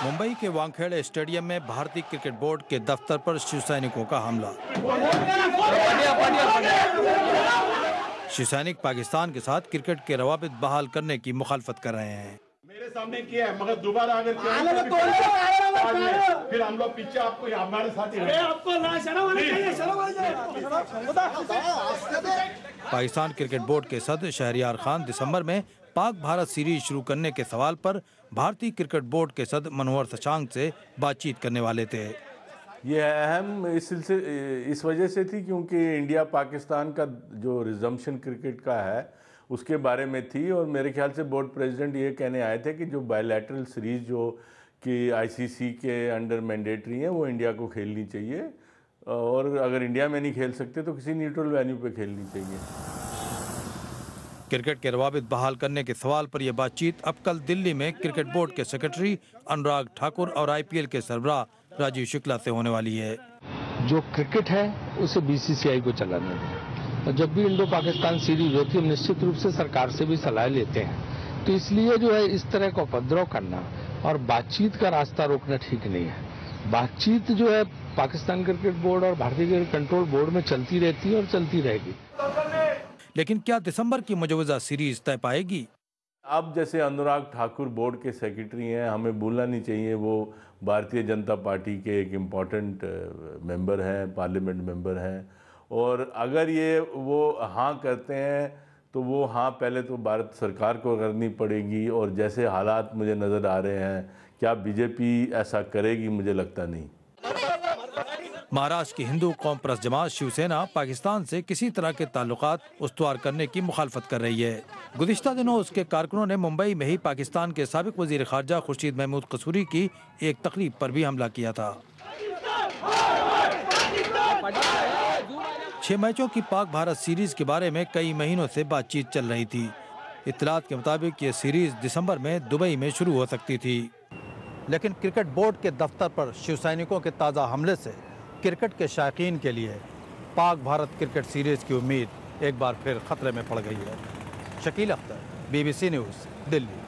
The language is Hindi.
मुंबई के वानखेड़े स्टेडियम में भारतीय क्रिकेट बोर्ड के दफ्तर पर शिव सैनिकों का हमला। शिव सैनिक पाकिस्तान के साथ क्रिकेट के रवाबित बहाल करने की मुखालफत कर रहे हैं। मेरे सामने किया है, मगर दोबारा अगर फिर हम लोग पीछे आपको हमारे साथ पाकिस्तान क्रिकेट बोर्ड के सदस्य शहरियार खान दिसंबर में पाक भारत सीरीज शुरू करने के सवाल पर भारतीय क्रिकेट बोर्ड के सदस्य मनोहर शशांक से बातचीत करने वाले थे। ये अहम इस वजह से थी क्योंकि इंडिया पाकिस्तान का जो रिजम्पशन क्रिकेट का है उसके बारे में थी, और मेरे ख्याल से बोर्ड प्रेसिडेंट ये कहने आए थे कि जो बायलैटरल सीरीज जो कि आईसीसी के अंडर मैंडेटरी हैं वो इंडिया को खेलनी चाहिए, और अगर इंडिया में नहीं खेल सकते तो किसी न्यूट्रल वेन्यू पे खेलनी चाहिए। क्रिकेट के रवाबित बहाल करने के सवाल पर यह बातचीत अब कल दिल्ली में क्रिकेट बोर्ड के सेक्रेटरी अनुराग ठाकुर और आईपीएल के सरबराह राजीव शुक्ला से होने वाली है। जो क्रिकेट है उसे बीसीसीआई को चलाने दें, और जब भी इंडो पाकिस्तान सीरीज होती है हम निश्चित रूप से सरकार से भी सलाह लेते हैं। तो इसलिए जो है इस तरह का उपद्रव करना और बातचीत का रास्ता रोकना ठीक नहीं है। बातचीत जो है पाकिस्तान क्रिकेट बोर्ड और भारतीय क्रिकेट कंट्रोल बोर्ड में चलती रहती है और चलती रहेगी। लेकिन क्या दिसंबर की मुजवजा सीरीज तय पाएगी? अब जैसे अनुराग ठाकुर बोर्ड के सेक्रेटरी हैं, हमें भूलना नहीं चाहिए वो भारतीय जनता पार्टी के एक इम्पॉर्टेंट मेंबर हैं, पार्लियामेंट मेंबर हैं, और अगर ये वो हाँ करते हैं तो वो हाँ पहले तो भारत सरकार को करनी पड़ेगी, और जैसे हालात मुझे नज़र आ रहे हैं क्या बीजेपी ऐसा करेगी, मुझे लगता नहीं। महाराष्ट्र की हिंदू कौम परस्त जमात शिवसेना पाकिस्तान से किसी तरह के ताल्लुकात उस्तवार करने की मुखालफत कर रही है। गुज़िश्ता दिनों उसके कारकुनों ने मुंबई में ही पाकिस्तान के साबिक वजीर खारजा खुर्शीद महमूद कसूरी की एक तकरीब पर भी हमला किया था। 6 मैचों की पाक भारत सीरीज के बारे में कई महीनों से बातचीत चल रही थी। इत्तलात के मुताबिक ये सीरीज दिसंबर में दुबई में शुरू हो सकती थी, लेकिन क्रिकेट बोर्ड के दफ्तर पर शिव सैनिकों के ताज़ा हमले से क्रिकेट के शायकीन के लिए पाक भारत क्रिकेट सीरीज की उम्मीद एक बार फिर खतरे में पड़ गई है। Shakeel Akhtar, BBC news, Delhi.